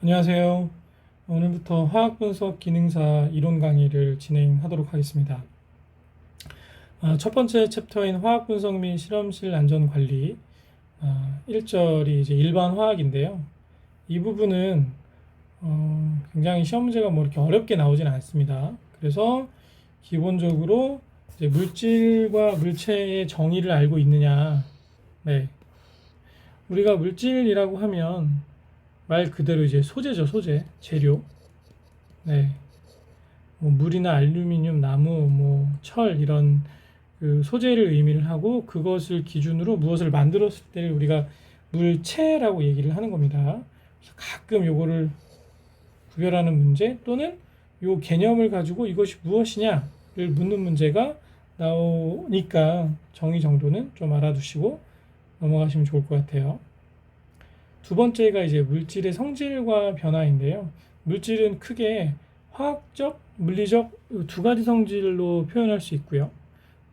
안녕하세요. 오늘부터 화학분석 기능사 이론 강의를 진행하도록 하겠습니다. 첫 번째 챕터인 화학분석 및 실험실 안전관리 1절이 이제 일반 화학인데요. 이 부분은 굉장히 시험 문제가 뭐 이렇게 어렵게 나오진 않습니다. 그래서 기본적으로 이제 물질과 물체의 정의를 알고 있느냐. 네. 우리가 물질이라고 하면 말 그대로 이제 소재죠, 소재, 재료. 네. 뭐 물이나 알루미늄, 나무, 뭐 철 이런 그 소재를 의미를 하고 그것을 기준으로 무엇을 만들었을 때 우리가 물체라고 얘기를 하는 겁니다. 그래서 가끔 요거를 구별하는 문제 또는 요 개념을 가지고 이것이 무엇이냐를 묻는 문제가 나오니까 정의 정도는 좀 알아두시고 넘어가시면 좋을 것 같아요. 두 번째가 이제 물질의 성질과 변화인데요. 물질은 크게 화학적, 물리적 두 가지 성질로 표현할 수 있고요.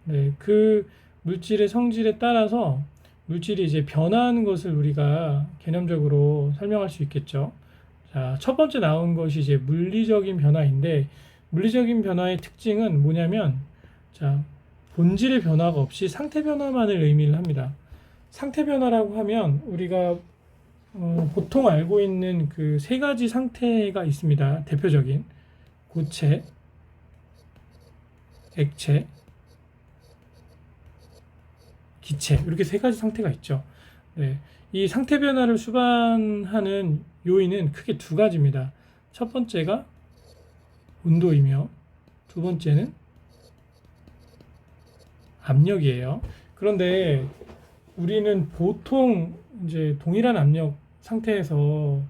네, 그 물질의 성질에 따라서 물질이 이제 변화하는 것을 우리가 개념적으로 설명할 수 있겠죠. 자, 첫 번째 나온 것이 이제 물리적인 변화인데, 물리적인 변화의 특징은 뭐냐면, 자, 본질의 변화가 없이 상태 변화만을 의미를 합니다. 상태 변화라고 하면 우리가 보통 알고 있는 그 세 가지 상태가 있습니다. 대표적인 고체, 액체, 기체 이렇게 세 가지 상태가 있죠. 네, 이 상태 변화를 수반하는 요인은 크게 두 가지입니다. 첫 번째가 온도이며 두 번째는 압력이에요. 그런데 우리는 보통 이제 동일한 압력 상태에서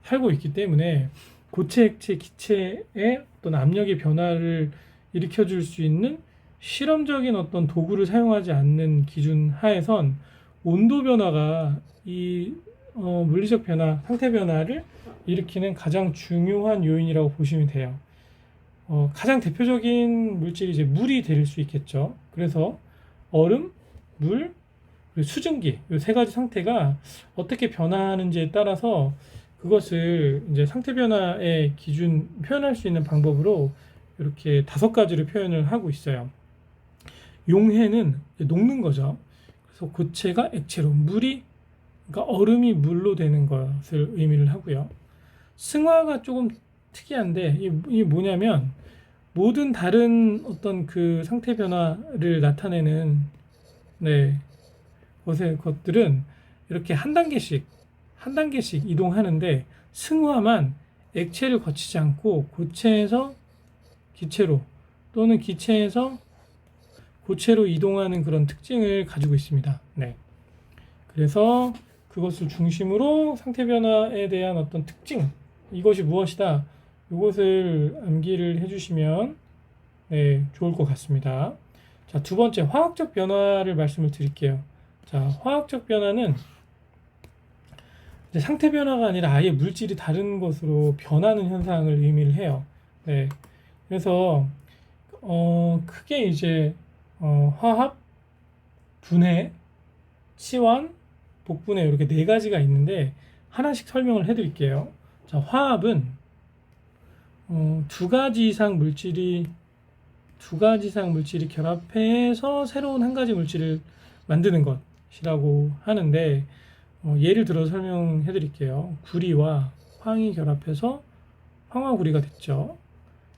살고 있기 때문에 고체, 액체, 기체의 어떤 압력의 변화를 일으켜 줄 수 있는 실험적인 어떤 도구를 사용하지 않는 기준 하에선 온도 변화가 이 물리적 변화, 상태 변화를 일으키는 가장 중요한 요인이라고 보시면 돼요. 가장 대표적인 물질이 이제 물이 될 수 있겠죠. 그래서 얼음, 물, 그리고 수증기 이 세 가지 상태가 어떻게 변화하는지에 따라서 그것을 이제 상태 변화의 기준 표현할 수 있는 방법으로 이렇게 다섯 가지를 표현을 하고 있어요. 용해는 녹는 거죠. 그래서 고체가 액체로, 물이 그러니까 얼음이 물로 되는 것을 의미를 하고요. 승화가 조금 특이한데 이게 뭐냐면 모든 다른 어떤 그 상태 변화를 나타내는 네, 것들은 이렇게 한 단계씩 이동하는데 승화만 액체를 거치지 않고 고체에서 기체로 또는 기체에서 고체로 이동하는 그런 특징을 가지고 있습니다. 네. 그래서 그것을 중심으로 상태 변화에 대한 어떤 특징, 이것이 무엇이다. 이것을 암기를 해주시면 네, 좋을 것 같습니다. 자, 두 번째 화학적 변화를 말씀을 드릴게요. 자, 화학적 변화는 이제 상태 변화가 아니라 아예 물질이 다른 것으로 변하는 현상을 의미를 해요. 네. 그래서 크게 이제 화합, 분해, 치환, 복분해 이렇게 네 가지가 있는데 하나씩 설명을 해드릴게요. 자, 화합은 두 가지 이상 물질이 결합해서 새로운 한 가지 물질을 만드는 것이라고 하는데 예를 들어 설명해 드릴게요. 구리와 황이 결합해서 황화구리가 됐죠.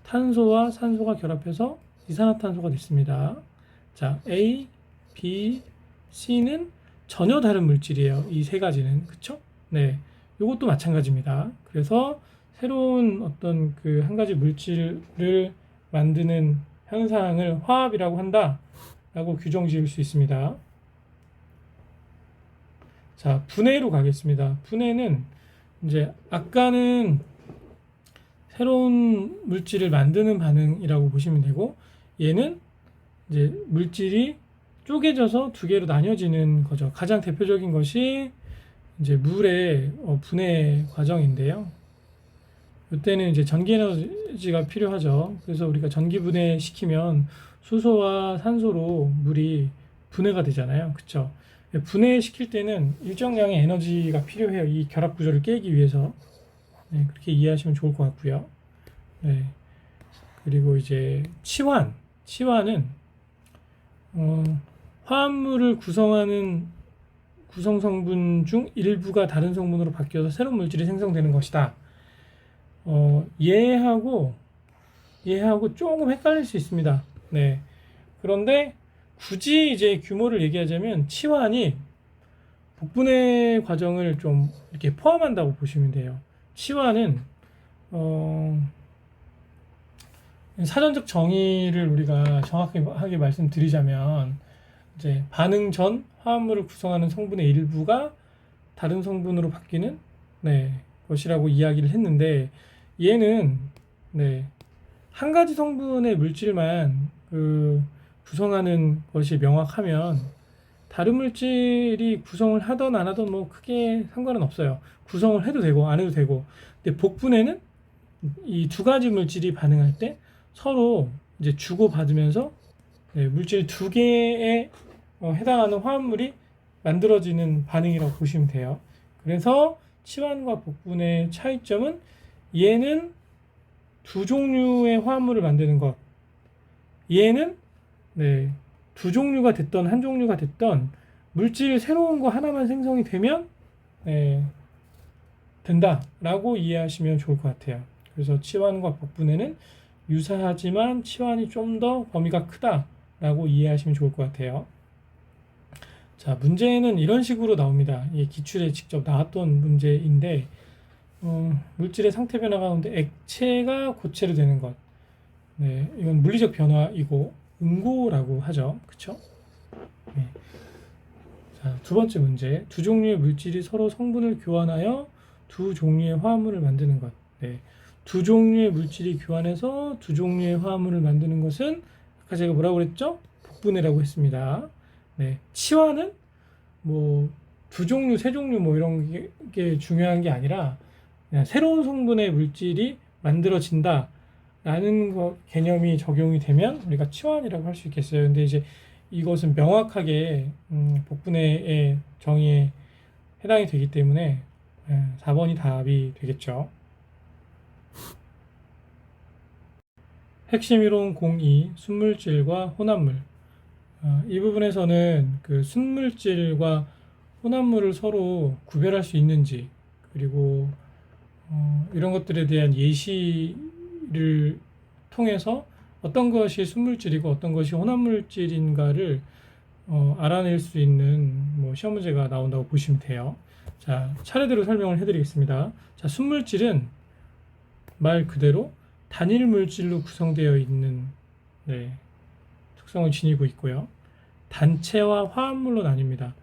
탄소와 산소가 결합해서 이산화탄소가 됐습니다. 자, A, B, C는 전혀 다른 물질이에요. 이 세 가지는. 그쵸? 네. 이것도 마찬가지입니다. 그래서 새로운 어떤 그 한 가지 물질을 만드는 현상을 화합이라고 한다. 라고 규정 지을 수 있습니다. 자, 분해로 가겠습니다. 분해는 이제 아까는 새로운 물질을 만드는 반응이라고 보시면 되고 얘는 이제 물질이 쪼개져서 두 개로 나뉘어지는 거죠. 가장 대표적인 것이 이제 물의 분해 과정인데요. 이때는 이제 전기 에너지가 필요하죠. 그래서 우리가 전기 분해 시키면 수소와 산소로 물이 분해가 되잖아요. 그쵸? 분해시킬 때는 일정량의 에너지가 필요해요. 이 결합 구조를 깨기 위해서. 네, 그렇게 이해하시면 좋을 것 같고요. 네. 그리고 이제 치환은 화합물을 구성하는 구성 성분 중 일부가 다른 성분으로 바뀌어서 새로운 물질이 생성되는 것이다. 얘하고 조금 헷갈릴 수 있습니다. 네. 그런데 굳이 이제 규모를 얘기하자면 치환이 복분해 과정을 좀 이렇게 포함한다고 보시면 돼요. 치환은 사전적 정의를 우리가 정확하게 말씀드리자면 이제 반응 전 화합물을 구성하는 성분의 일부가 다른 성분으로 바뀌는 것이라고 이야기를 했는데 얘는 한 가지 성분의 물질만 구성하는 것이 명확하면 다른 물질이 구성을 하던 안 하던 뭐 크게 상관은 없어요. 구성을 해도 되고 안 해도 되고. 근데 복분해는 이 두 가지 물질이 반응할 때 서로 이제 주고받으면서 물질 두 개에 해당하는 화합물이 만들어지는 반응이라고 보시면 돼요. 그래서 치환과 복분의 차이점은 얘는 두 종류의 화합물을 만드는 것, 얘는 두 종류가 됐던 한 종류가 됐던 물질 새로운 거 하나만 생성이 되면 된다라고 이해하시면 좋을 것 같아요. 그래서 치환과 복분해는 유사하지만 치환이 좀 더 범위가 크다라고 이해하시면 좋을 것 같아요. 자, 문제는 이런 식으로 나옵니다. 이게 기출에 직접 나왔던 문제인데 물질의 상태 변화 가운데 액체가 고체로 되는 것. 이건 물리적 변화이고 응고라고 하죠. 그쵸? 자, 두 번째 문제. 두 종류의 물질이 서로 성분을 교환하여 두 종류의 화합물을 만드는 것. 두 종류의 물질이 교환해서 두 종류의 화합물을 만드는 것은 아까 제가 뭐라고 그랬죠? 복분해라고 했습니다. 치환은 뭐 두 종류, 세 종류 뭐 이런 게 중요한 게 아니라 그냥 새로운 성분의 물질이 만들어진다 라는 개념이 적용이 되면 우리가 치환이라고 할 수 있겠어요. 근데 이제 이것은 명확하게 복분해의 정의에 해당이 되기 때문에 4번이 답이 되겠죠. 핵심 이론 02 순물질과 혼합물. 이 부분에서는 그 순물질과 혼합물을 서로 구별할 수 있는지, 그리고 이런 것들에 대한 예시를 통해서 어떤 것이 순물질이고 어떤 것이 혼합물질인가를 알아낼 수 있는 뭐 시험 문제가 나온다고 보시면 돼요. 자, 차례대로 설명을 해드리겠습니다. 자, 순물질은 말 그대로 단일 물질로 구성되어 있는 특성을 지니고 있고요. 단체와 화합물로 나뉩니다.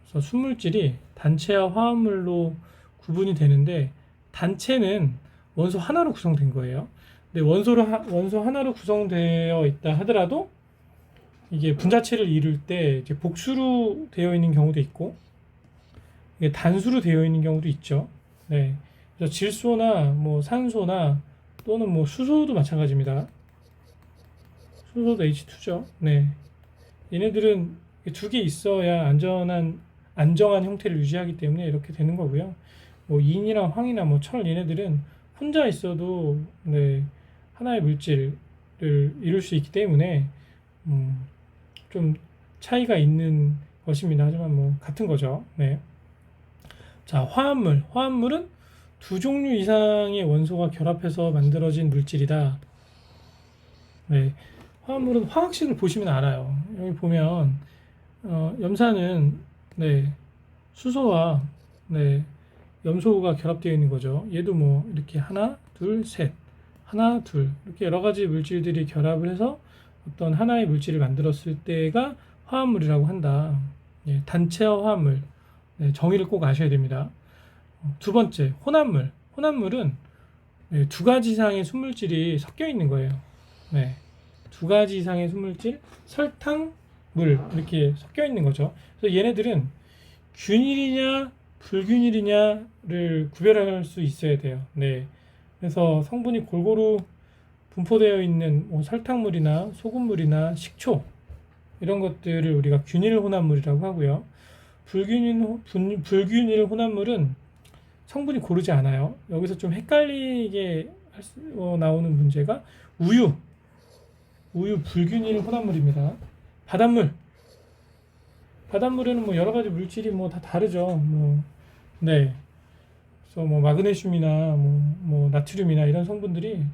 그래서 순물질이 단체와 화합물로 구분이 되는데 단체는 원소 하나로 구성된 거예요. 근데 원소 하나로 구성되어 있다 하더라도 이게 분자체를 이룰 때 이제 복수로 되어 있는 경우도 있고 이게 단수로 되어 있는 경우도 있죠. 그래서 질소나 뭐 산소나 또는 뭐 수소도 마찬가지입니다. 수소도 H2죠. 얘네들은 두 개 있어야 안정한 형태를 유지하기 때문에 이렇게 되는 거고요. 뭐 인이나 황이나 뭐 철 얘네들은 혼자 있어도 하나의 물질을 이룰 수 있기 때문에 좀 차이가 있는 것입니다. 하지만 뭐 같은 거죠. 자, 화합물은 두 종류 이상의 원소가 결합해서 만들어진 물질이다. 화합물은 화학식을 보시면 알아요. 여기 보면 염산은 수소와 염소가 결합되어 있는 거죠. 얘도 뭐 이렇게 하나, 둘, 셋, 하나, 둘 이렇게 여러 가지 물질들이 결합을 해서 어떤 하나의 물질을 만들었을 때가 화합물이라고 한다. 단체와 화합물 정의를 꼭 아셔야 됩니다. 두 번째, 혼합물은 두 가지 이상의 순물질이 섞여 있는 거예요. 두 가지 이상의 순물질, 설탕, 물 이렇게 섞여 있는 거죠. 그래서 얘네들은 균일이냐 불균일이냐를 구별할 수 있어야 돼요. 그래서 성분이 골고루 분포되어 있는 뭐 설탕물이나 소금물이나 식초 이런 것들을 우리가 균일 혼합물이라고 하고요. 불균일 혼합물은 성분이 고르지 않아요. 여기서 좀 헷갈리게 나오는 문제가 우유 불균일 혼합물입니다. 바닷물. 바닷물에는 뭐 여러 가지 물질이 뭐 다 다르죠. 네. 그래서 뭐 마그네슘이나 뭐 나트륨이나 이런 성분들이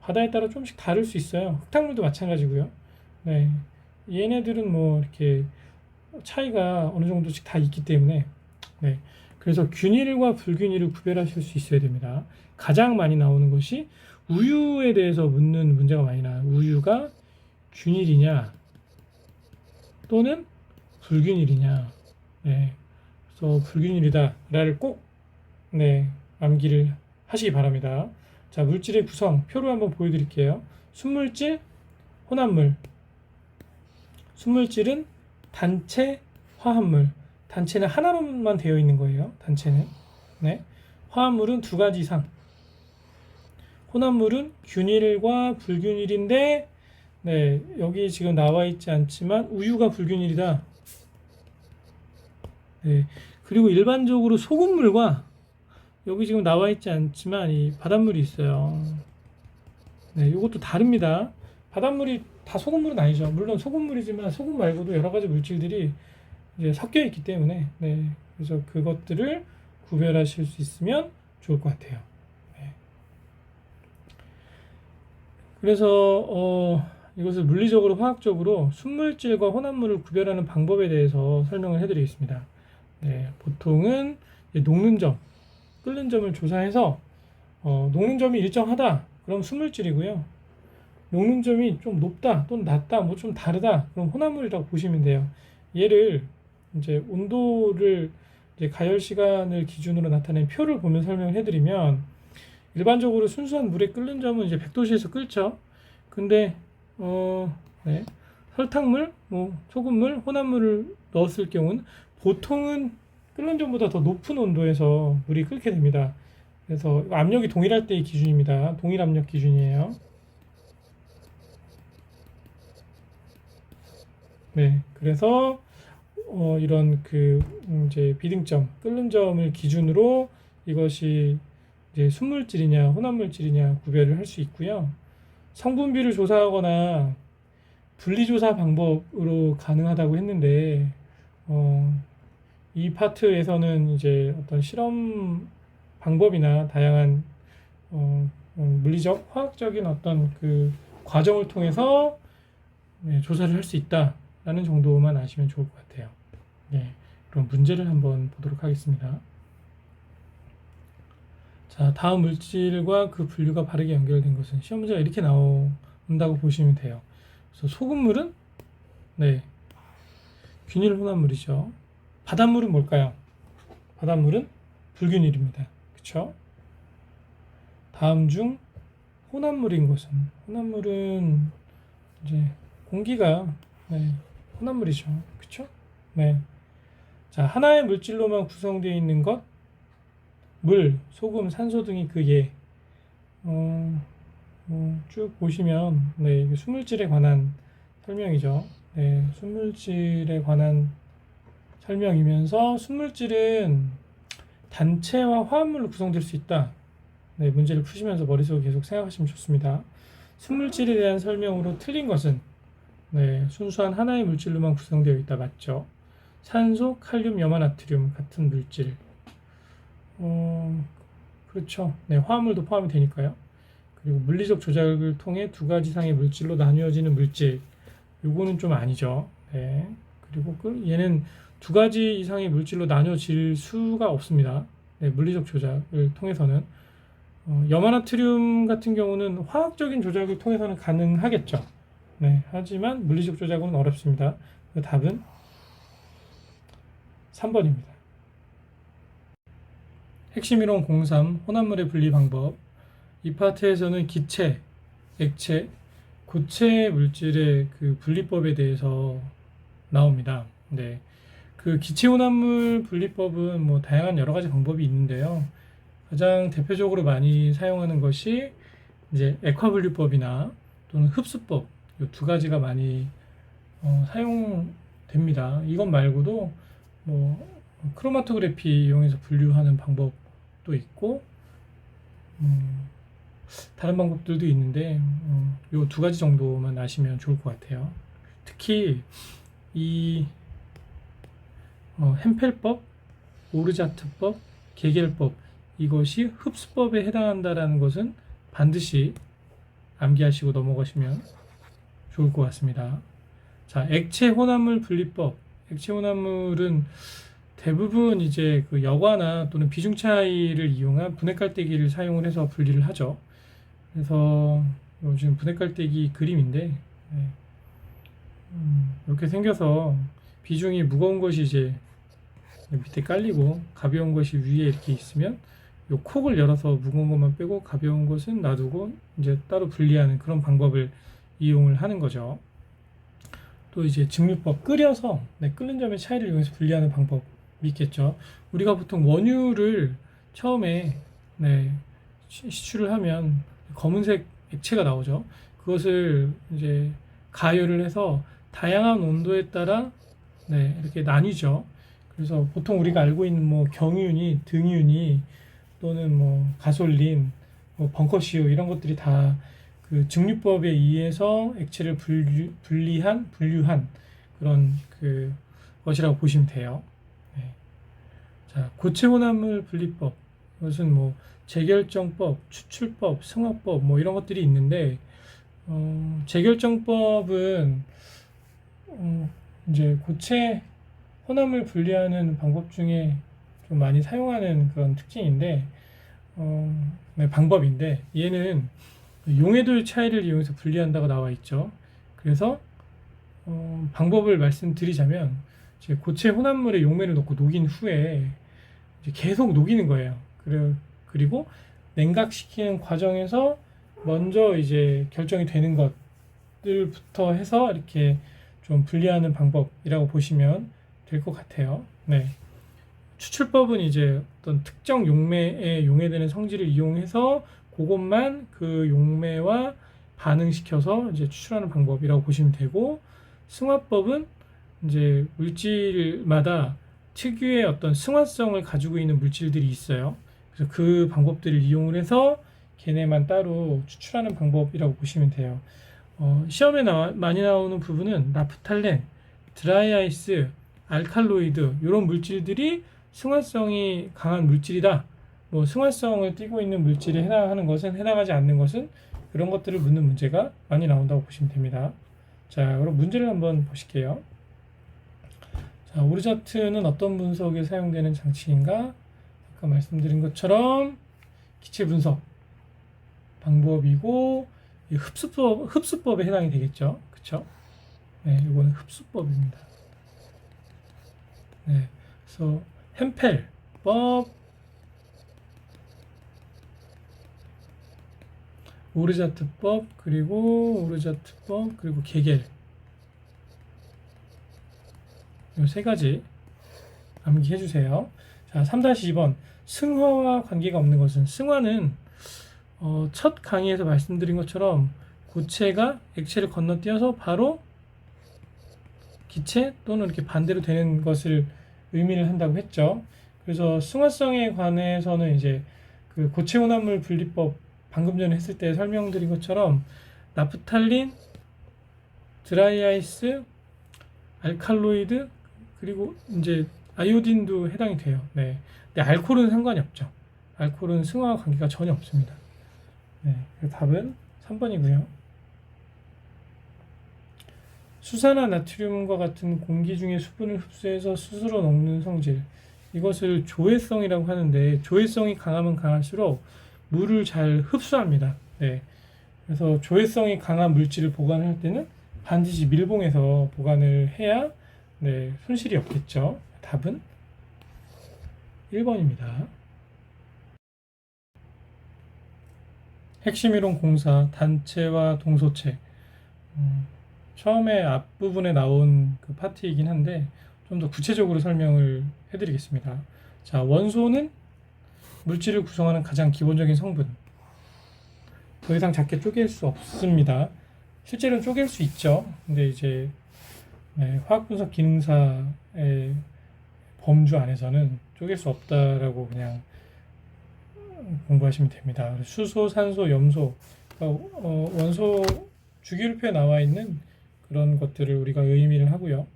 바다에 따라 조금씩 다를 수 있어요. 흙탕물도 마찬가지고요. 네. 얘네들은 뭐 이렇게 차이가 어느 정도씩 다 있기 때문에, 네. 그래서 균일과 불균일을 구별하실 수 있어야 됩니다. 가장 많이 나오는 것이 우유에 대해서 묻는 문제가 많이 나와요. 우유가 균일이냐 또는 불균일이냐. 네. 그래서 불균일이다를 꼭 네, 암기를 하시기 바랍니다. 자, 물질의 구성 표로 한번 보여드릴게요. 순물질, 혼합물. 순물질은 단체, 화합물. 단체는 하나로만 되어 있는 거예요. 단체는. 네. 화합물은 두 가지 이상. 혼합물은 균일과 불균일인데, 네, 여기 지금 나와 있지 않지만 우유가 불균일이다. 네. 그리고 일반적으로 소금물과 여기 지금 나와 있지 않지만 이 바닷물이 있어요. 네, 이것도 다릅니다. 바닷물이 다 소금물은 아니죠. 물론 소금물이지만 소금 말고도 여러 가지 물질들이 이제 섞여 있기 때문에, 네, 그래서 그것들을 구별하실 수 있으면 좋을 것 같아요. 네. 그래서 이것을 물리적으로 화학적으로 순물질과 혼합물을 구별하는 방법에 대해서 설명을 해드리겠습니다. 네, 보통은 녹는 점, 끓는 점을 조사해서 녹는 점이 일정하다, 그럼 순물질이고요. 녹는 점이 좀 높다 또는 낮다, 뭐 좀 다르다, 그럼 혼합물이라고 보시면 돼요. 얘를 이제 온도를 이제 가열 시간을 기준으로 나타낸 표를 보면 설명을 해드리면, 일반적으로 순수한 물에 끓는 점은 이제 100도씨에서 끓죠. 근데 네, 설탕물, 뭐 소금물, 혼합물을 넣었을 경우는 보통은 끓는 점보다 더 높은 온도에서 물이 끓게 됩니다. 그래서 압력이 동일할 때의 기준입니다. 동일 압력 기준이에요. 네, 그래서 이런 이제 비등점, 끓는 점을 기준으로 이것이 이제 순물질이냐 혼합물질이냐 구별을 할 수 있고요. 성분비를 조사하거나 분리조사 방법으로 가능하다고 했는데, 이 파트에서는 이제 어떤 실험 방법이나 다양한 물리적, 화학적인 어떤 그 과정을 통해서 네, 조사를 할 수 있다라는 정도만 아시면 좋을 것 같아요. 네, 그럼 문제를 한번 보도록 하겠습니다. 자, 다음 물질과 그 분류가 바르게 연결된 것은 시험 문제가 이렇게 나온다고 보시면 돼요. 그래서 소금물은 네, 균일 혼합물이죠. 바닷물은 뭘까요? 바닷물은 불균일입니다. 그쵸? 다음 중 혼합물인 것은, 혼합물은 이제 공기가 네, 혼합물이죠. 그쵸? 네. 자, 하나의 물질로만 구성되어 있는 것, 물, 소금, 산소 등이 그 예. 쭉 보시면 네, 이게 순물질에 관한 설명이죠. 네, 순물질에 관한 설명이면서 순물질은 단체와 화합물로 구성될 수 있다. 네, 문제를 푸시면서 머릿속에 계속 생각하시면 좋습니다. 순물질에 대한 설명으로 틀린 것은 네, 순수한 하나의 물질로만 구성되어 있다. 맞죠? 산소, 칼륨, 염화나트륨 같은 물질. 그렇죠. 네, 화합물도 포함이 되니까요. 그리고 물리적 조작을 통해 두 가지 이상의 물질로 나누어지는 물질. 요거는 좀 아니죠. 네. 그리고 얘는 두 가지 이상의 물질로 나눠질 수가 없습니다. 네, 물리적 조작을 통해서는. 염화나트륨 같은 경우는 화학적인 조작을 통해서는 가능하겠죠. 네, 하지만 물리적 조작은 어렵습니다. 그 답은 3번입니다. 핵심 이론 03 혼합물의 분리 방법. 이 파트에서는 기체, 액체, 고체 물질의 그 분리법에 대해서 나옵니다. 네. 그 기체 혼합물 분리법은 뭐 다양한 여러 가지 방법이 있는데요. 가장 대표적으로 많이 사용하는 것이 이제 액화 분리법이나 또는 흡수법, 이 두 가지가 많이 사용됩니다. 이것 말고도 뭐 크로마토그래피 이용해서 분류하는 방법도 방법도 있고 다른 방법들도 있는데 요 두 가지 정도만 아시면 좋을 것 같아요. 특히 이 햄펠법, 오르자트법, 게겔법 이것이 흡수법에 해당한다라는 것은 반드시 암기하시고 넘어가시면 좋을 것 같습니다. 자, 액체 혼합물 분리법. 액체 혼합물은 대부분 이제 그 여과나 또는 비중 차이를 이용한 분해 깔때기를 사용을 해서 분리를 하죠. 그래서 요즘 분해 깔때기 그림인데 이렇게 생겨서 비중이 무거운 것이 이제 밑에 깔리고 가벼운 것이 위에 이렇게 있으면 요 콕을 열어서 무거운 것만 빼고 가벼운 것은 놔두고 이제 따로 분리하는 그런 방법을 이용을 하는 거죠. 또 이제 증류법 끓여서 끓는 점의 차이를 이용해서 분리하는 방법이 있겠죠. 우리가 보통 원유를 처음에 시추를 하면 검은색 액체가 나오죠. 그것을 이제 가열을 해서 다양한 온도에 따라 이렇게 나뉘죠. 그래서 보통 우리가 알고 있는 뭐 경유니, 등유니 또는 뭐 가솔린, 뭐 벙커시유 이런 것들이 다 그 증류법에 의해서 액체를 분류한 그런 그 것이라고 보시면 돼요. 자, 고체 혼합물 분리법 이것은 뭐 재결정법, 추출법, 승화법 뭐 이런 것들이 있는데 재결정법은 이제 고체 혼합물 분리하는 방법 중에 좀 많이 사용하는 그런 특징인데 방법인데 얘는 용해도의 차이를 이용해서 분리한다고 나와 있죠. 그래서 방법을 말씀드리자면 고체 혼합물에 용매를 넣고 녹인 후에 이제 계속 녹이는 거예요. 그리고 냉각시키는 과정에서 먼저 이제 결정이 되는 것들부터 해서 이렇게 좀 분리하는 방법이라고 보시면 될 것 같아요. 추출법은 이제 어떤 특정 용매에 용해되는 성질을 이용해서 그것만 그 용매와 반응시켜서 이제 추출하는 방법이라고 보시면 되고, 승화법은 이제 물질마다 특유의 어떤 승화성을 가지고 있는 물질들이 있어요. 그래서 그 방법들을 이용을 해서 걔네만 따로 추출하는 방법이라고 보시면 돼요. 시험에 많이 나오는 부분은 나프탈렌, 드라이아이스, 알칼로이드 이런 물질들이 승화성이 강한 물질이다. 뭐 승화성을 띠고 있는 물질에 해당하는 것은 해당하지 않는 것은 그런 것들을 묻는 문제가 많이 나온다고 보시면 됩니다. 자, 그럼 문제를 한번 보실게요. 자, 오르자트는 어떤 분석에 사용되는 장치인가? 아까 말씀드린 것처럼 기체 분석 방법이고 흡수법에 해당이 되겠죠. 그쵸? 이거는 흡수법입니다. 그래서 햄펠법, 오르자트법, 그리고 게겔 이 세 가지 암기해 주세요. 자, 3-2번 승화와 관계가 없는 것은, 승화는 첫 강의에서 말씀드린 것처럼 고체가 액체를 건너뛰어서 바로 기체 또는 이렇게 반대로 되는 것을 의미를 한다고 했죠. 그래서 승화성에 관해서는 이제 그 고체 혼합물 분리법 방금 전에 했을 때 설명드린 것처럼 나프탈린, 드라이아이스, 알칼로이드 그리고 이제 아이오딘도 해당이 돼요. 근데 알코올은 상관이 없죠. 알코올은 승화와 관계가 전혀 없습니다. 답은 3번이고요. 수산화 나트륨과 같은 공기 중에 수분을 흡수해서 스스로 녹는 성질, 이것을 조해성이라고 하는데, 조해성이 강하면 강할수록 물을 잘 흡수합니다. 그래서 조해성이 강한 물질을 보관할 때는 반드시 밀봉해서 보관을 해야 손실이 없겠죠. 답은 1번입니다. 핵심이론 공사, 단체와 동소체. 처음에 앞부분에 나온 그 파트이긴 한데 좀 더 구체적으로 설명을 해드리겠습니다. 자, 원소는 물질을 구성하는 가장 기본적인 성분. 더 이상 작게 쪼갤 수 없습니다. 실제로는 쪼갤 수 있죠. 근데 이제 화학분석 기능사의 범주 안에서는 쪼갤 수 없다라고 그냥 공부하시면 됩니다. 수소, 산소, 염소, 원소 주기율표에 나와 있는 그런 것들을 우리가 의미를 하고요.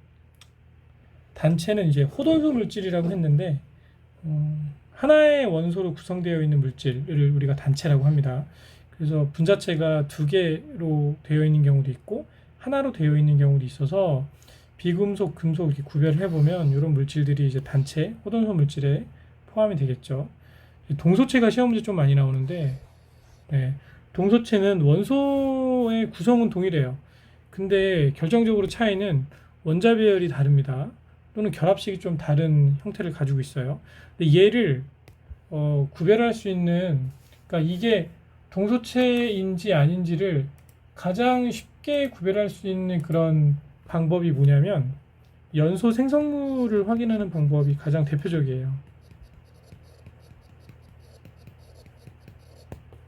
단체는 이제 호돈소 물질이라고 했는데 하나의 원소로 구성되어 있는 물질을 우리가 단체라고 합니다. 그래서 분자체가 두 개로 되어 있는 경우도 있고 하나로 되어 있는 경우도 있어서 비금속, 금속 이렇게 구별을 해보면 이런 물질들이 이제 단체, 호돈소 물질에 포함이 되겠죠. 동소체가 시험 문제 좀 많이 나오는데, 네, 동소체는 원소의 구성은 동일해요. 근데 결정적으로 차이는 원자 배열이 다릅니다. 또는 결합식이 좀 다른 형태를 가지고 있어요. 근데 얘를 구별할 수 있는, 그러니까 이게 동소체인지 아닌지를 가장 쉽게 구별할 수 있는 그런 방법이 뭐냐면 연소 생성물을 확인하는 방법이 가장 대표적이에요.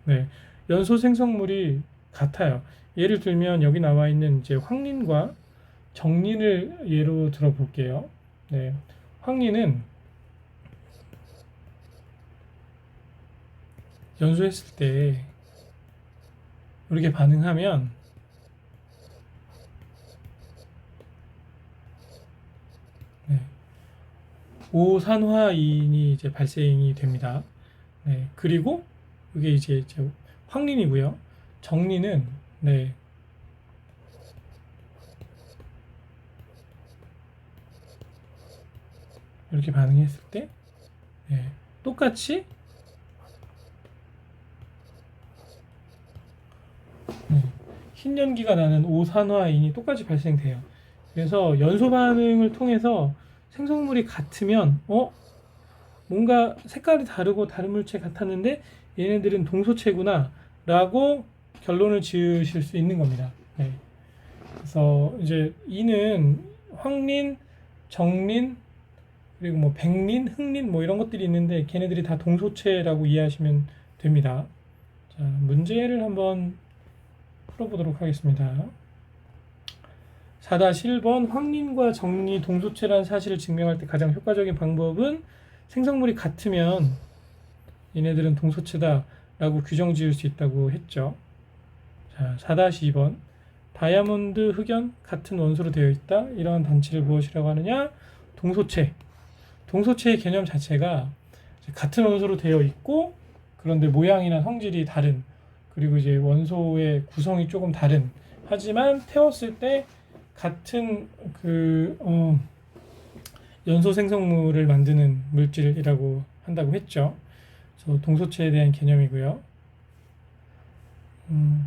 네, 연소 생성물이 같아요. 예를 들면 여기 나와 있는 이제 황린과 정린을 예로 들어볼게요. 네, 황린은 연소했을 때 이렇게 반응하면 네, 5산화인이 이제 발생이 됩니다. 네, 그리고 이게 이제 황린이고요. 정린은 네, 이렇게 반응했을 때 네, 똑같이 흰 연기가 나는 5산화인이 똑같이 발생돼요. 그래서 연소 반응을 통해서 생성물이 같으면 뭔가 색깔이 다르고 다른 물체 같았는데 얘네들은 동소체구나 라고 결론을 지으실 수 있는 겁니다. 네. 그래서 이제 이는 황린, 정린, 그리고 뭐 백린, 흑린 뭐 이런 것들이 있는데 걔네들이 다 동소체라고 이해하시면 됩니다. 자, 문제를 한번 풀어보도록 하겠습니다. 4-1번 황린과 정리 동소체라는 사실을 증명할 때 가장 효과적인 방법은 생성물이 같으면 얘네들은 동소체다 라고 규정 지을 수 있다고 했죠. 자, 4-2번 다이아몬드, 흑연 같은 원소로 되어 있다. 이러한 단체를 무엇이라고 하느냐? 동소체. 동소체의 개념 자체가 같은 원소로 되어 있고 그런데 모양이나 성질이 다른, 그리고 이제 원소의 구성이 조금 다른, 하지만 태웠을 때 같은 연소 생성물을 만드는 물질이라고 한다고 했죠. 그래서 동소체에 대한 개념이고요.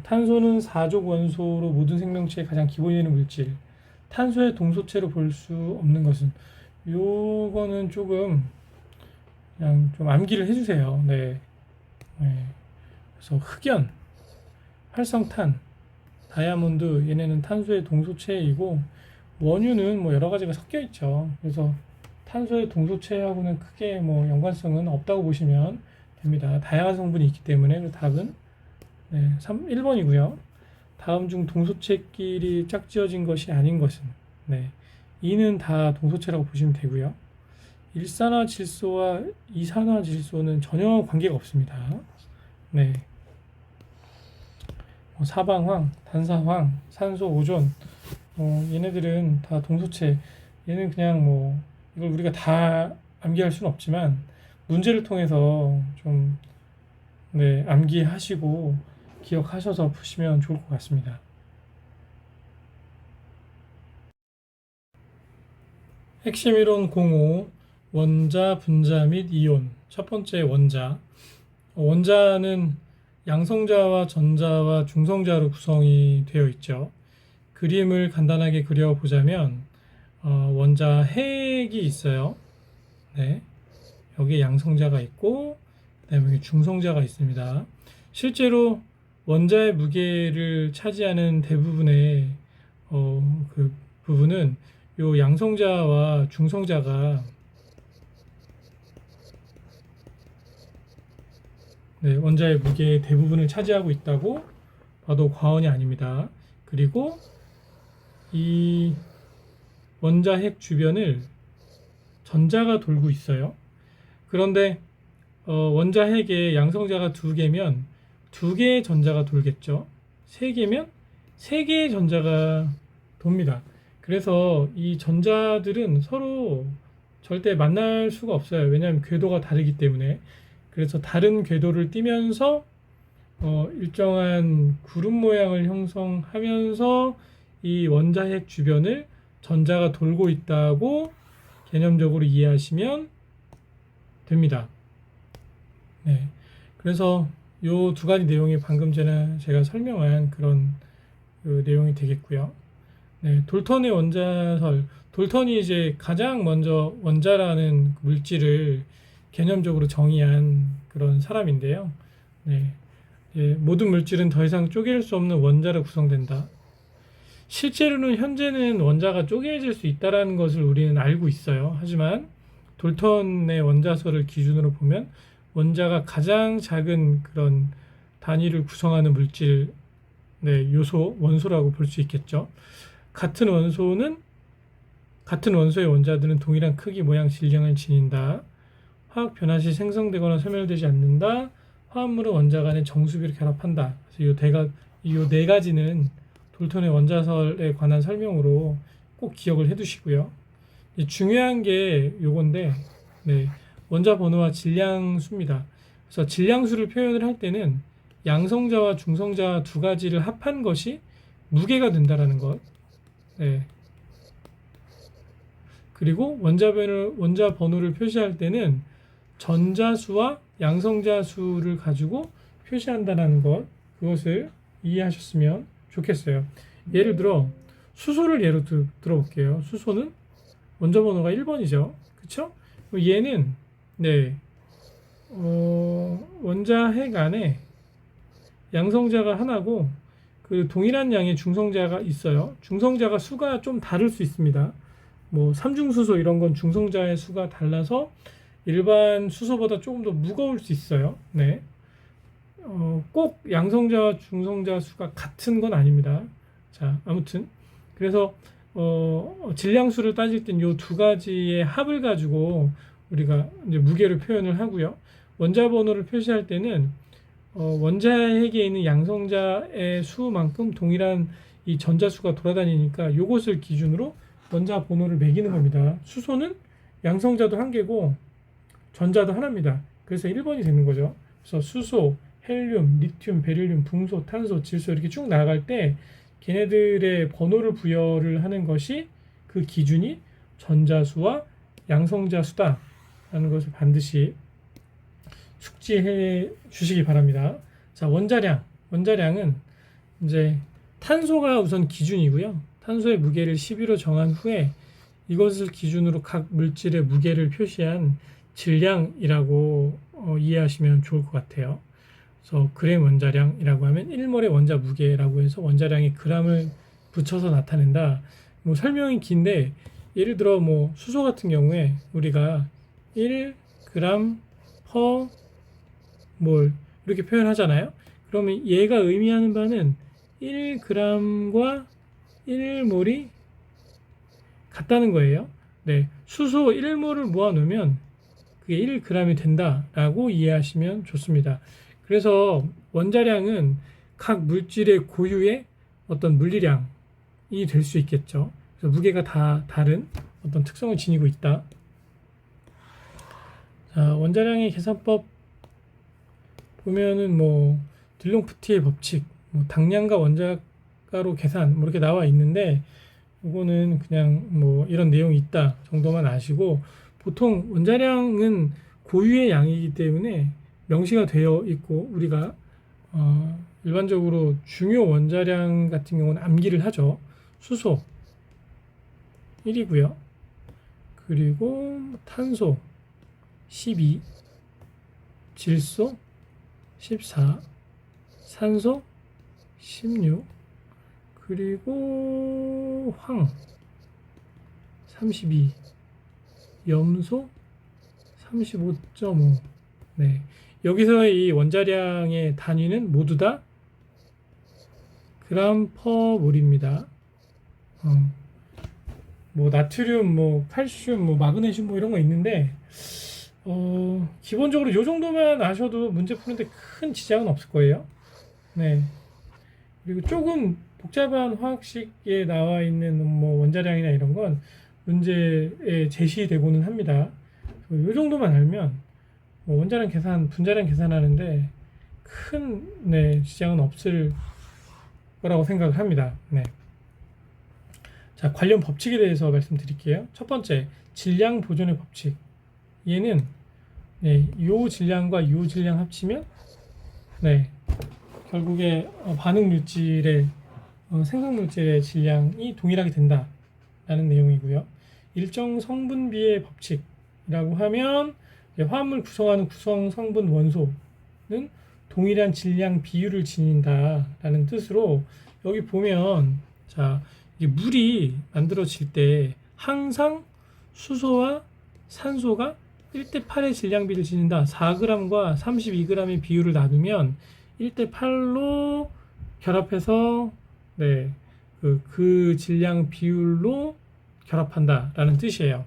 탄소는 4족 원소로 모든 생명체의 가장 기본이 되는 물질. 탄소의 동소체로 볼 수 없는 것은, 요거는 조금 그냥 좀 암기를 해주세요. 네. 네. 그래서 흑연, 활성탄, 다이아몬드 얘네는 탄소의 동소체이고 원유는 뭐 여러 가지가 섞여 있죠. 그래서 탄소의 동소체하고는 크게 뭐 연관성은 없다고 보시면 됩니다. 다양한 성분이 있기 때문에. 그 답은 네, 1번이고요. 다음 중 동소체끼리 짝지어진 것이 아닌 것은, 네, 2는 다 동소체라고 보시면 되고요. 일산화 질소와 이산화 질소는 전혀 관계가 없습니다. 네. 사방황, 단사황, 산소, 오존, 얘네들은 다 동소체. 얘는 그냥 뭐 이걸 우리가 다 암기할 수는 없지만 문제를 통해서 좀 네, 암기하시고 기억하셔서 푸시면 좋을 것 같습니다. 핵심 이론 05 원자, 분자 및 이온. 첫 번째 원자. 원자는 양성자와 전자와 중성자로 구성이 되어 있죠. 그림을 간단하게 그려보자면 원자 핵이 있어요. 네, 여기에 양성자가 있고 그다음에 여기 중성자가 있습니다. 실제로 원자의 무게를 차지하는 대부분의 그 부분은 요 양성자와 중성자가 네, 원자의 무게의 대부분을 차지하고 있다고 봐도 과언이 아닙니다. 그리고 이 원자 핵 주변을 전자가 돌고 있어요. 그런데 원자핵에 양성자가 2개면 2개의 전자가 돌겠죠. 3개면 3개의 전자가 돕니다. 그래서 이 전자들은 서로 절대 만날 수가 없어요. 왜냐하면 궤도가 다르기 때문에. 그래서 다른 궤도를 띠면서 일정한 구름 모양을 형성하면서 이 원자핵 주변을 전자가 돌고 있다고 개념적으로 이해하시면 됩니다. 네. 그래서 요 두 가지 내용이 방금 전에 제가 설명한 그런 그 내용이 되겠고요. 네, 돌턴의 원자설. 돌턴이 이제 가장 먼저 원자라는 물질을 개념적으로 정의한 그런 사람인데요. 네, 모든 물질은 더 이상 쪼갤 수 없는 원자로 구성된다. 실제로는 현재는 원자가 쪼개질 수 있다라는 것을 우리는 알고 있어요. 하지만 돌턴의 원자설을 기준으로 보면 원자가 가장 작은 그런 단위를 구성하는 물질, 네, 요소, 원소라고 볼 수 있겠죠. 같은 원소의 원자들은 동일한 크기, 모양, 질량을 지닌다. 화학 변화 시 생성되거나 소멸되지 않는다. 화합물은 원자 간의 정수비를 결합한다. 그래서 이 네 가지는 돌턴의 원자설에 관한 설명으로 꼭 기억을 해두시고요. 중요한 게 요건데, 네, 원자 번호와 질량수입니다. 그래서 질량수를 표현을 할 때는 양성자와 중성자 두 가지를 합한 것이 무게가 된다라는 것. 네. 그리고 원자 번호를 표시할 때는 전자수와 양성자 수를 가지고 표시한다는 것, 그것을 이해하셨으면 좋겠어요. 예를 들어 수소를 예로 들어볼게요. 수소는 원자 번호가 1번이죠. 그쵸? 얘는 네, 원자핵 안에 양성자가 하나고 그 동일한 양의 중성자가 있어요. 중성자가 수가 좀 다를 수 있습니다. 뭐 삼중수소 이런 건 중성자의 수가 달라서 일반 수소보다 조금 더 무거울 수 있어요. 네. 꼭 양성자와 중성자 수가 같은 건 아닙니다. 자, 아무튼 그래서 질량수를 따질 땐 요 두 가지의 합을 가지고 우리가 이제 무게를 표현을 하고요. 원자 번호를 표시할 때는 원자핵에 있는 양성자의 수만큼 동일한 이 전자수가 돌아다니니까 요것을 기준으로 원자 번호를 매기는 겁니다. 수소는 양성자도 한 개고 전자도 하나입니다. 그래서 1번이 되는 거죠. 그래서 수소, 헬륨, 리튬, 베릴륨, 붕소, 탄소, 질소 이렇게 쭉 나갈 때 걔네들의 번호를 부여를 하는 것이 그 기준이 전자수와 양성자 수다라는 것을 반드시 숙지해 주시기 바랍니다. 자, 원자량은 이제 탄소가 우선 기준이고요. 탄소의 무게를 11로 정한 후에 이것을 기준으로 각 물질의 무게를 표시한 질량이라고 이해하시면 좋을 것 같아요. 그래서 그램 원자량이라고 하면 1몰의 원자 무게라고 해서 원자량의 그램을 붙여서 나타낸다. 뭐 설명이 긴데 예를 들어 뭐 수소 같은 경우에 우리가 1g per 몰 이렇게 표현하잖아요. 그러면 얘가 의미하는 바는 1g과 1몰이 같다는 거예요. 네, 수소 1몰을 모아놓으면 그게 1g이 된다라고 이해하시면 좋습니다. 그래서 원자량은 각 물질의 고유의 어떤 물리량이 될 수 있겠죠. 그래서 무게가 다 다른 어떤 특성을 지니고 있다. 자, 원자량의 계산법 보면은 뭐 딜롱푸티의 법칙, 뭐 당량과 원자가로 계산 뭐 이렇게 나와 있는데 이거는 그냥 뭐 이런 내용이 있다 정도만 아시고 보통 원자량은 고유의 양이기 때문에 명시가 되어 있고 우리가 일반적으로 중요 원자량 같은 경우는 암기를 하죠. 수소 1이고요. 그리고 탄소 12, 질소 14, 산소 16, 그리고 황 32, 염소 35.5. 네. 여기서의 이 원자량의 단위는 모두 다 그램 퍼 몰입니다. 뭐 나트륨, 뭐 칼슘, 뭐 마그네슘 뭐 이런 거 있는데 기본적으로 요 정도만 아셔도 문제 푸는데 큰 지장은 없을 거예요. 네. 그리고 조금 복잡한 화학식에 나와 있는 뭐 원자량이나 이런 건 문제에 제시되고는 합니다. 요 정도만 알면 뭐 원자량 계산, 분자량 계산하는데 큰 네, 지장은 없을 거라고 생각을 합니다. 네. 자, 관련 법칙에 대해서 말씀드릴게요. 첫 번째, 질량 보존의 법칙. 얘는 네, 요 질량과 요 질량 합치면 네, 결국에 반응 물질의 생성 물질의 질량이 동일하게 된다라는 내용이고요. 일정 성분비의 법칙이라고 하면 화합물 구성하는 구성 성분 원소는 동일한 질량 비율을 지닌다라는 뜻으로 여기 보면 자, 이 물이 만들어질 때 항상 수소와 산소가 1대 8의 질량비를 지닌다. 4g과 32g의 비율을 나누면 1대 8로 결합해서 네, 그 질량 비율로 결합한다라는 뜻이에요.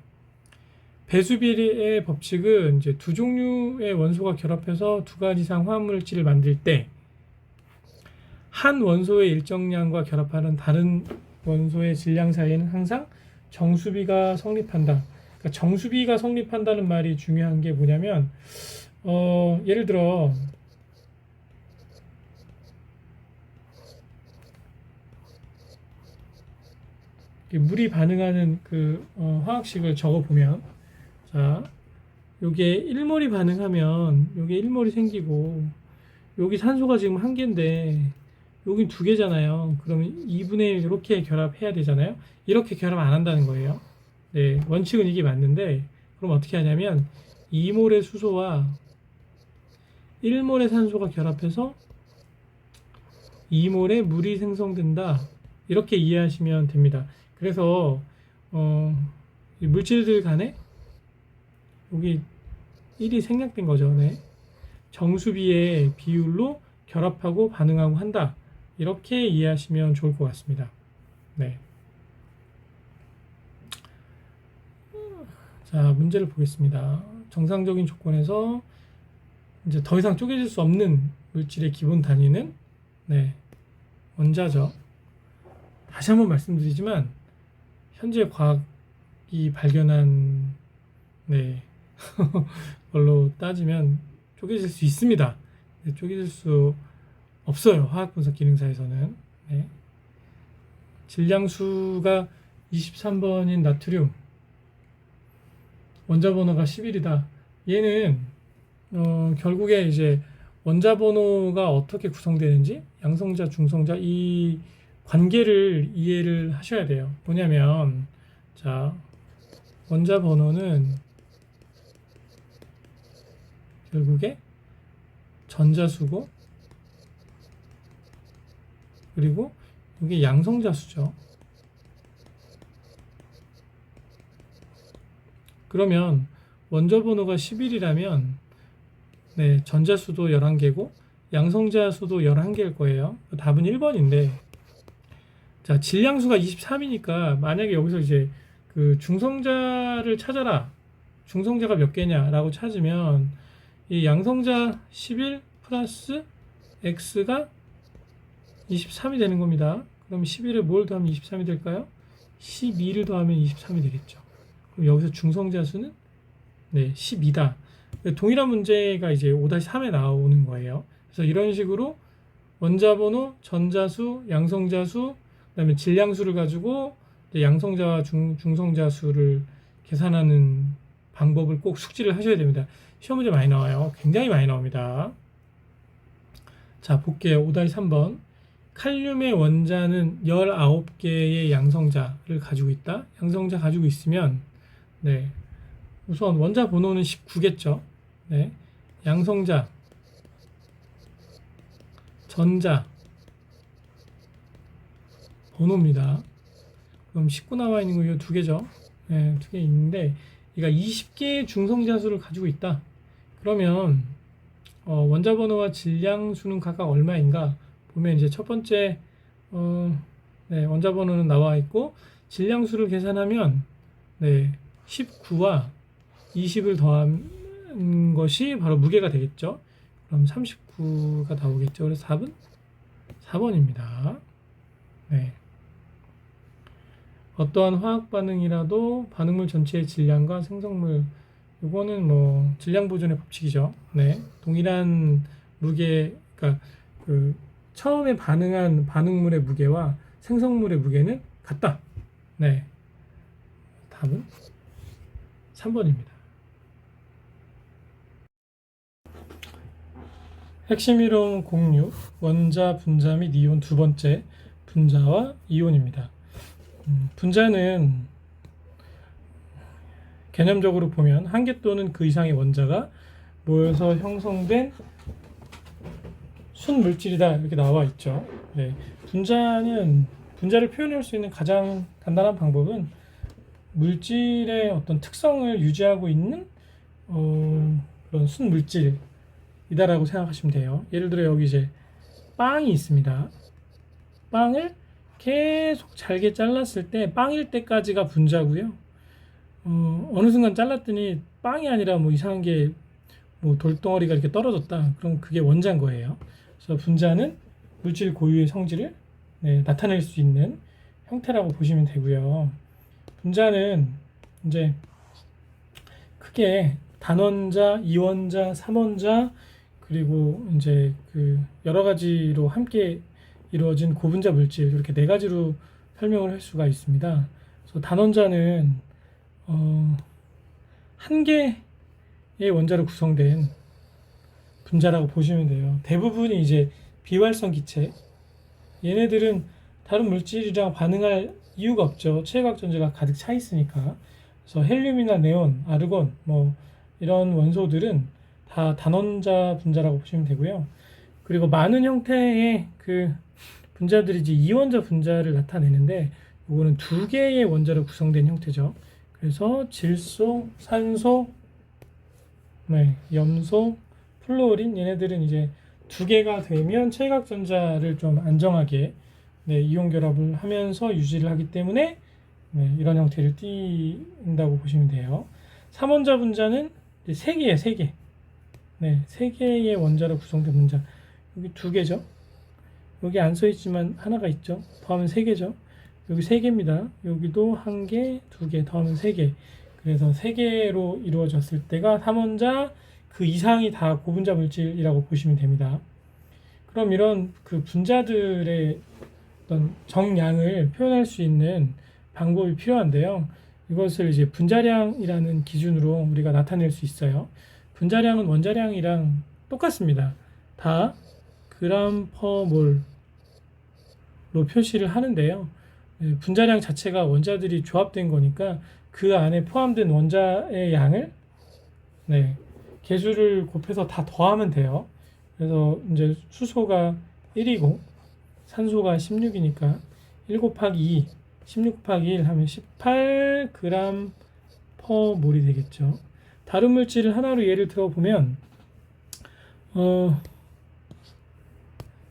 배수비의 법칙은 이제 두 종류의 원소가 결합해서 두 가지 이상 화합물질을 만들 때 한 원소의 일정량과 결합하는 다른 원소의 질량 사이에는 항상 정수비가 성립한다. 그러니까 정수비가 성립한다는 말이 중요한 게 뭐냐면 예를 들어 물이 반응하는 그 화학식을 적어 보면 자, 요게 1몰이 반응하면 요게 1몰이 생기고 여기 산소가 지금 한 개인데 여긴 두 개잖아요. 그러면 2분의 1 이렇게 결합해야 되잖아요. 이렇게 결합 안 한다는 거예요. 네, 원칙은 이게 맞는데 그럼 어떻게 하냐면 2몰의 수소와 1몰의 산소가 결합해서 2몰의 물이 생성된다. 이렇게 이해하시면 됩니다. 그래서 이 물질들 간에 여기 1이 생략된 거죠. 네. 정수비의 비율로 결합하고 반응하고 한다. 이렇게 이해하시면 좋을 것 같습니다. 네. 자, 문제를 보겠습니다. 정상적인 조건에서 이제 더 이상 쪼개질 수 없는 물질의 기본 단위는 네, 원자죠. 다시 한번 말씀드리지만 현재 과학이 발견한 네, 걸로 따지면 쪼개질 수 있습니다. 네, 쪼개질 수 없어요. 화학분석 기능사에서는. 네. 질량수가 23번인 나트륨 원자 번호가 11이다. 얘는 결국에 이제 원자 번호가 어떻게 구성되는지 양성자, 중성자 이 관계를 이해를 하셔야 돼요. 뭐냐면 자, 원자 번호는 결국에 전자수고 그리고 이게 양성자수죠. 그러면 원자 번호가 11이라면 네, 전자수도 11개고 양성자수도 11개일 거예요. 답은 1번인데 자, 질량수가 23이니까 만약에 여기서 이제 그 중성자를 찾아라. 중성자가 몇 개냐라고 찾으면 이 양성자 11 플러스 x가 23이 되는 겁니다. 그럼 11에 뭘 더하면 23이 될까요? 12를 더하면 23이 되겠죠. 그럼 여기서 중성자 수는 네, 12다. 동일한 문제가 이제 5-3에 나오는 거예요. 그래서 이런 식으로 원자번호, 전자수, 양성자수, 그다음에 질량수를 가지고 양성자와 중성자 수를 계산하는 방법을 꼭 숙지를 하셔야 됩니다. 시험 문제 많이 나와요. 굉장히 많이 나옵니다. 자, 볼게요. 5-3번. 칼륨의 원자는 19개의 양성자를 가지고 있다. 양성자 가지고 있으면 네. 우선 원자 번호는 19겠죠. 네. 양성자, 전자 번호입니다. 그럼 19 나와 있는 거 이 두 개죠. 네, 두 개 있는데 얘가 20개의 중성자수를 가지고 있다. 그러면 원자 번호와 질량수는 각각 얼마인가 보면 이제 첫 번째 네, 원자 번호는 나와 있고 질량수를 계산하면 네, 19와 20을 더하면 것이 바로 무게가 되겠죠. 그럼 39가 나오겠죠. 그래서 답은 4번입니다. 네. 어떠한 화학 반응이라도 반응물 전체의 질량과 생성물, 이거는 뭐 질량 보존의 법칙이죠. 네. 동일한 무게, 그러니까 그 처음에 반응한 반응물의 무게와 생성물의 무게는 같다. 네. 답은 3번입니다. 핵심 이론 06, 원자, 분자 및 이온 두 번째, 분자와 이온입니다. 분자는 개념적으로 보면 한 개 또는 그 이상의 원자가 모여서 형성된 순물질이다, 이렇게 나와 있죠. 네. 분자를 표현할 수 있는 가장 간단한 방법은 물질의 어떤 특성을 유지하고 있는 그런 순물질이다라고 생각하시면 돼요. 예를 들어 여기 이제 빵이 있습니다. 빵을 계속 잘게 잘랐을 때 빵일 때까지가 분자고요. 어느 순간 잘랐더니 빵이 아니라 뭐 이상한 게 뭐 돌덩어리가 이렇게 떨어졌다. 그럼 그게 원자인 거예요. 그래서 분자는 물질 고유의 성질을 나타낼 수 있는 형태라고 보시면 되고요. 분자는 이제 크게 단원자, 이원자, 삼원자, 그리고 이제 그 여러 가지로 함께 이루어진 고분자 물질, 이렇게 네 가지로 설명을 할 수가 있습니다. 그래서 단원자는 한 개의 원자로 구성된 분자라고 보시면 돼요. 대부분이 이제 비활성 기체. 얘네들은 다른 물질이랑 반응할 이유가 없죠. 체외각 전제가 가득 차 있으니까. 그래서 헬륨이나 네온, 아르곤 뭐 이런 원소들은 다 단원자 분자라고 보시면 되고요. 그리고 많은 형태의 그 분자들이 이제 이원자 분자를 나타내는데, 이거는 두 개의 원자로 구성된 형태죠. 그래서 질소, 산소, 염소, 플루오린, 얘네들은 이제 두 개가 되면 체외각 전자를 좀 안정하게 이온 결합을 하면서 유지를 하기 때문에 이런 형태를 띈다고 보시면 돼요. 삼원자 분자는 세 개예요, 세 개. 세 개의 원자로 구성된 분자. 여기 두 개죠. 여기 안 써 있지만 하나가 있죠. 더하면 세 개죠. 여기 세 개입니다. 여기도 한 개, 두 개, 더하면 세 개. 그래서 세 개로 이루어졌을 때가 삼원자, 그 이상이 다 고분자 물질이라고 보시면 됩니다. 그럼 이런 그 분자들의 어떤 정량을 표현할 수 있는 방법이 필요한데요. 이것을 이제 분자량이라는 기준으로 우리가 나타낼 수 있어요. 분자량은 원자량이랑 똑같습니다. 다 그램 퍼 몰로 표시를 하는데요. 분자량 자체가 원자들이 조합된 거니까 그 안에 포함된 원자의 양을 개수를 곱해서 다 더하면 돼요. 그래서 이제 수소가 1이고 산소가 16이니까 1 곱하기 2, 16 곱하기 1 하면 18g 퍼 몰이 되겠죠. 다른 물질을 하나로 예를 들어보면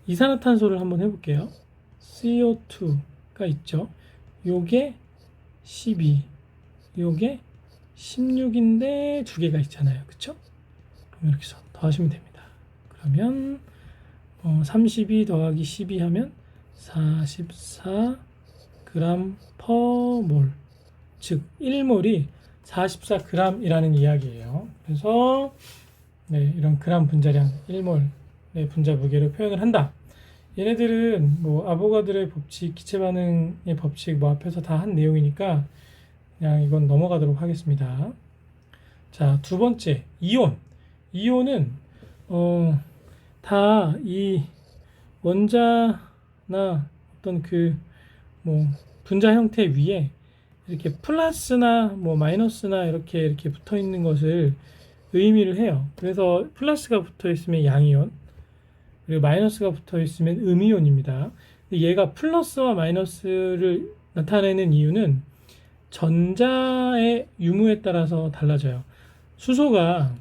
이산화탄소를 한번 해볼게요. CO2가 있죠. 요게 12, 요게 16인데 두 개가 있잖아요. 그쵸? 그럼 이렇게 해서 더하시면 됩니다. 그러면 32 더하기 12 하면 44g 퍼 몰, 즉 1몰이 44g이라는 이야기예요. 그래서 이런 그램 분자량 1몰 분자 무게로 표현을 한다. 얘네들은 뭐 아보가드로의 법칙, 기체 반응의 법칙 뭐 앞에서 다 한 내용이니까 그냥 이건 넘어가도록 하겠습니다. 자, 두 번째 이온. 이온은 다 이 원자나 어떤 그 뭐 분자 형태 위에 이렇게 플러스나 뭐 마이너스나 이렇게 붙어 있는 것을 의미를 해요. 그래서 플러스가 붙어 있으면 양이온, 그리고 마이너스가 붙어 있으면 음이온입니다. 얘가 플러스와 마이너스를 나타내는 이유는 전자의 유무에 따라서 달라져요. 수소가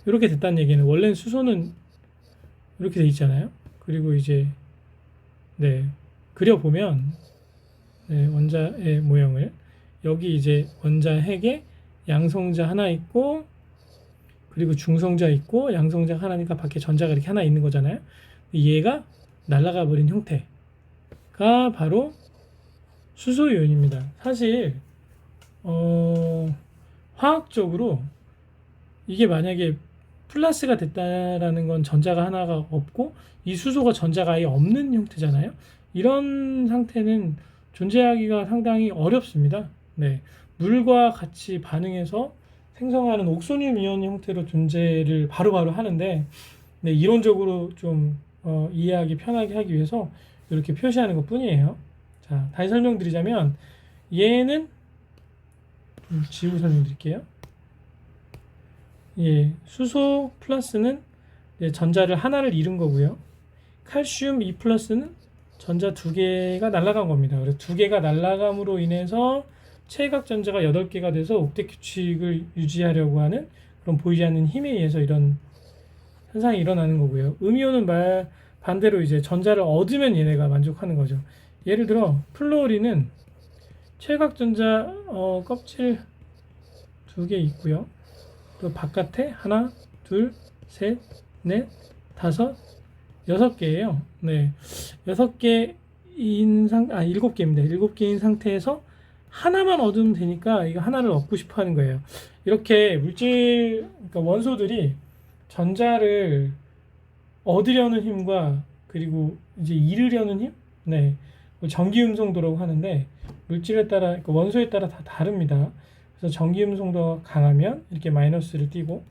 이렇게 됐다는 얘기는, 원래는 수소는 이렇게 돼 있잖아요. 그리고 이제 그려보면 원자의 모형을, 여기 이제 원자 핵에 양성자 하나 있고 그리고 중성자 있고 양성자 하나니까 밖에 전자가 이렇게 하나 있는 거잖아요. 얘가 날아가 버린 형태가 바로 수소 이온입니다. 사실 화학적으로 이게 만약에 플러스가 됐다라는 건 전자가 하나가 없고 이 수소가 전자가 아예 없는 형태잖아요. 이런 상태는 존재하기가 상당히 어렵습니다. 네, 물과 같이 반응해서 생성하는 옥소늄 이온 형태로 존재를 바로바로 하는데, 네, 이론적으로 좀 이해하기 편하게 하기 위해서 이렇게 표시하는 것 뿐이에요. 자, 다시 설명드리자면 얘는 지우고 설명드릴게요. 예, 수소 플러스는 전자를 하나를 잃은 거고요. 칼슘 2 플러스는 전자 두 개가 날아간 겁니다. 그래서 두 개가 날아감으로 인해서 체각 전자가 8개가 돼서 옥텟 규칙을 유지하려고 하는 그런 보이지 않는 힘에 의해서 이런 현상이 일어나는 거고요. 음이온은 반대로 이제 전자를 얻으면 얘네가 만족하는 거죠. 예를 들어 플로리는 체각 전자 껍질 2개 있고요. 또 바깥에 하나, 둘, 셋, 넷, 다섯, 6개예요. 네, 7개인 7개입니다. 7개인 상태에서 하나만 얻으면 되니까 이거 하나를 얻고 싶어 하는 거예요. 이렇게 물질, 그러니까 원소들이 전자를 얻으려는 힘과 그리고 이제 잃으려는 힘, 네, 전기 음성도라고 하는데 물질에 따라, 그러니까 원소에 따라 다 다릅니다. 그래서 전기 음성도가 강하면 이렇게 마이너스를 띄고,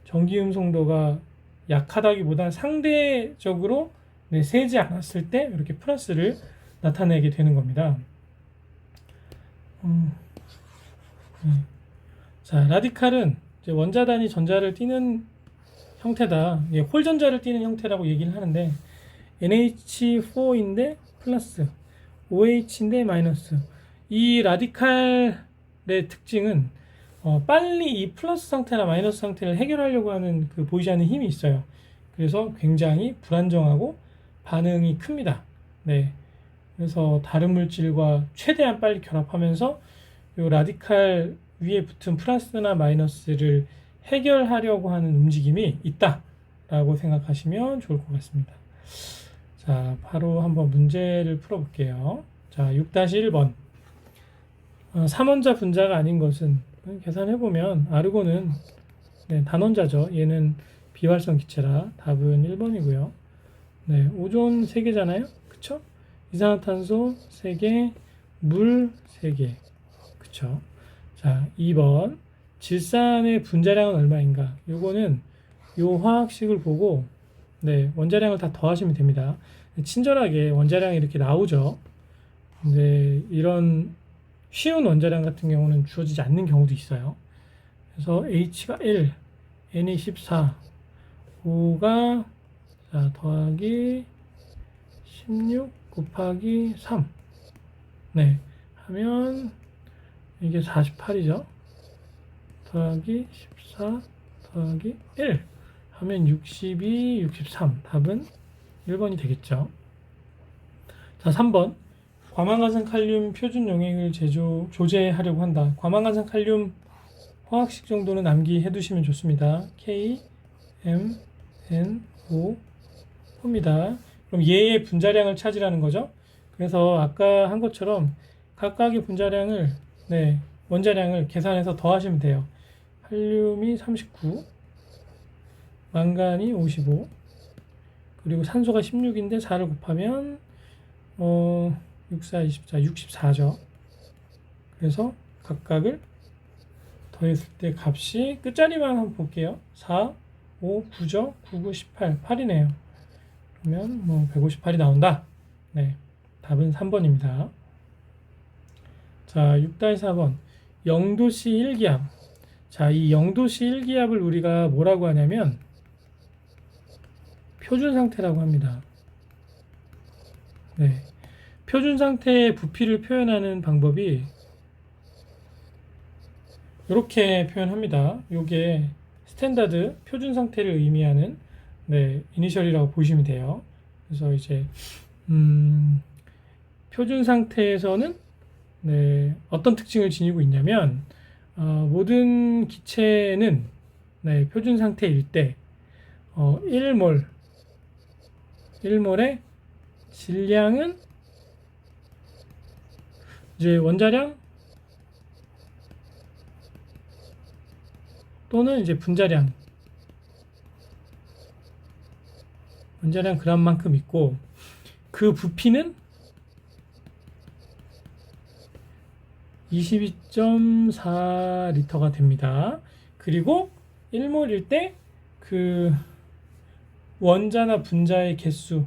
전기 음성도가 약하다기보다 상대적으로 세지 않았을 때 이렇게 플러스를 나타내게 되는 겁니다. 자, 라디칼은 이제 원자단이 전자를 띄는 형태다. 홀 전자를 띄는 형태라고 얘기를 하는데 NH4인데 플러스, OH인데 마이너스. 이 라디칼의 특징은 빨리 이 플러스 상태나 마이너스 상태를 해결하려고 하는 그 보이지 않는 힘이 있어요. 그래서 굉장히 불안정하고 반응이 큽니다. 네. 그래서 다른 물질과 최대한 빨리 결합하면서 이 라디칼 위에 붙은 플러스나 마이너스를 해결하려고 하는 움직임이 있다라고 생각하시면 좋을 것 같습니다. 자, 바로 한번 문제를 풀어볼게요. 자, 6-1번. 3원자 분자가 아닌 것은, 계산해보면 아르곤은 단원자죠. 얘는 비활성 기체라 답은 1번이고요. 네, 오존 3개잖아요. 그쵸? 이산화탄소 3개, 물 3개. 그쵸? 자, 2번. 질산의 분자량은 얼마인가? 요거는 요 화학식을 보고 원자량을 다 더하시면 됩니다. 친절하게 원자량이 이렇게 나오죠. 근데 이런 쉬운 원자량 같은 경우는 주어지지 않는 경우도 있어요. 그래서 H가 1, N이 14, O가 더하기 16 곱하기 3. 네, 하면 이게 48이죠. 더하기 14 더하기 1 하면 62, 63. 답은 1번이 되겠죠. 자, 3번. 과망간산 칼륨 표준 용액을 조제하려고 한다. 과망간산 칼륨 화학식 정도는 암기해 두시면 좋습니다. K, M, N, O 입니다. 그럼 얘의 분자량을 찾으라는 거죠. 그래서 아까 한 것처럼 각각의 분자량을 원자량을 계산해서 더하시면 돼요. 칼륨이 39, 망간이 55, 그리고 산소가 16인데 4를 곱하면 6, 4, 24, 64죠. 그래서 각각을 더했을 때 값이 끝자리만 한번 볼게요. 4, 5, 9죠. 9, 9, 18, 8이네요. 그러면 158이 나온다. 네, 답은 3번입니다. 자, 6-4번. 0도씨 1기압. 자, 이 0도씨 1기압을 우리가 뭐라고 하냐면 표준 상태라고 합니다. 네, 표준 상태의 부피를 표현하는 방법이 이렇게 표현합니다. 이게 스탠다드 표준 상태를 의미하는 이니셜이라고 보시면 돼요. 그래서 이제 표준 상태에서는 어떤 특징을 지니고 있냐면 모든 기체는 네, 표준 상태일 때 1몰의 질량은 이제 원자량 또는 이제 분자량, 원자량 g만큼 있고, 그 부피는 22.4리터가 됩니다. 그리고 1몰일 때 그 원자나 분자의 개수는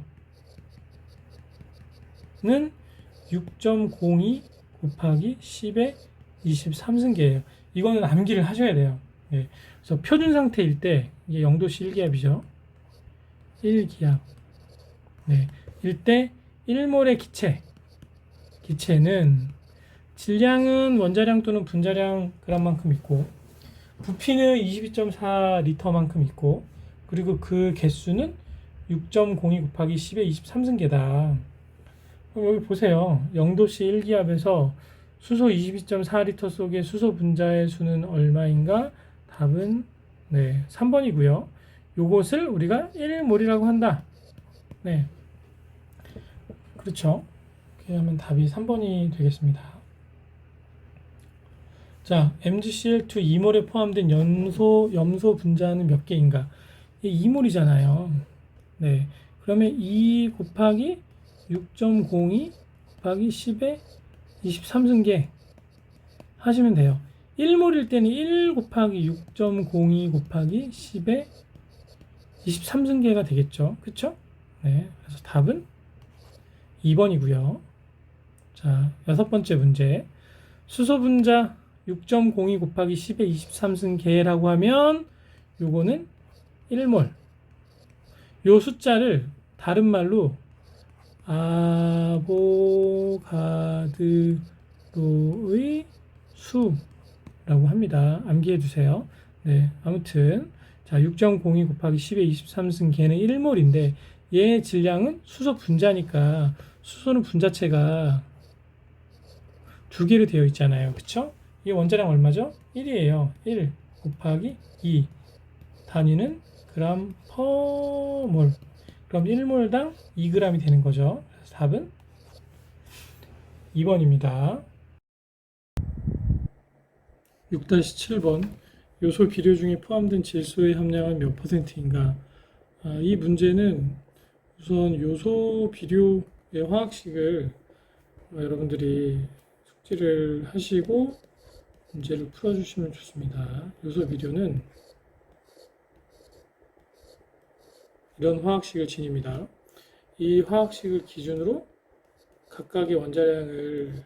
6.02 곱하기 10의 23승계예요. 이거는 암기를 하셔야 돼요. 네. 그래서 표준 상태일 때 이게 0도씨 1기압이죠. 1기압. 네. 일 때 1몰의 기체는 질량은 원자량 또는 분자량 g만큼 있고, 부피는 22.4리터만큼 있고, 그리고 그 개수는 6.02 곱하기 10의 23승계다. 여기 보세요. 0도씨 1기압에서 수소 22.4리터 속의 수소 분자의 수는 얼마인가? 답은 3번이고요. 요것을 우리가 1몰이라고 한다. 네. 그렇죠. 이렇게 하면 답이 3번이 되겠습니다. 자, MgCl2 2몰에 포함된 염소 분자는 몇 개인가? 이게 2몰이잖아요. 네. 그러면 2 곱하기 6.02 곱하기 10의 23승계 하시면 돼요. 1몰일 때는 1 곱하기 6.02 곱하기 10의 23승계가 되겠죠. 그쵸? 네. 그래서 답은 2번이고요. 자, 6번째 문제. 수소 분자 6.02 곱하기 10의 23승계라고 하면 요거는 1몰. 요 숫자를 다른 말로 아보가드로의 수라고 합니다. 암기해 두세요. 네, 아무튼 자, 6.02 곱하기 10의 23승계는 1몰인데 얘의 질량은 수소 분자니까, 수소는 분자체가 두 개로 되어 있잖아요. 그쵸? 이 원자량 얼마죠? 1이에요. 1 곱하기 2. 단위는 그램 퍼 몰. 그럼 1몰당 2g이 되는 거죠. 그래서 답은 2번입니다. 6-7번. 요소 비료 중에 포함된 질소의 함량은 몇 %인가? 이 문제는 우선 요소 비료의 화학식을 여러분들이 숙지를 하시고 문제를 풀어주시면 좋습니다. 요소 비료는 이런 화학식을 지닙니다. 이 화학식을 기준으로 각각의 원자량을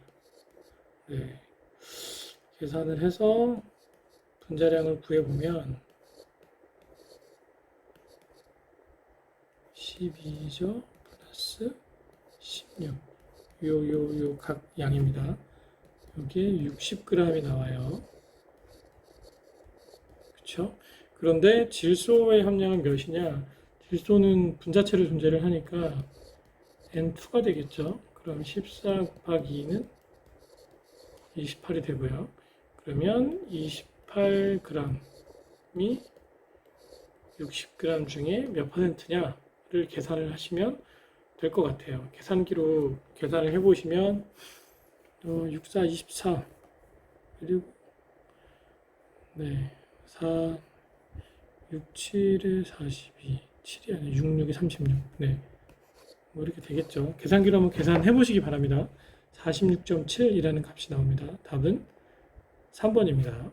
계산을 해서 분자량을 구해보면 12죠 플러스 16 요 각 양입니다. 여기에 60g이 나와요. 그쵸? 그런데 질소의 함량은 몇이냐? 질소는 분자체로 존재를 하니까 N2가 되겠죠. 그럼 14 곱하기 2는 28이 되고요. 그러면 28g이 60g 중에 몇 %냐를 계산을 하시면 될 것 같아요. 계산기로 계산을 해보시면 64, 24 그리고 4, 6, 7에 42 7이 아니라 6, 6에 36 뭐 이렇게 되겠죠. 계산기로 한번 계산해 보시기 바랍니다. 46.7이라는 값이 나옵니다. 답은 3번입니다.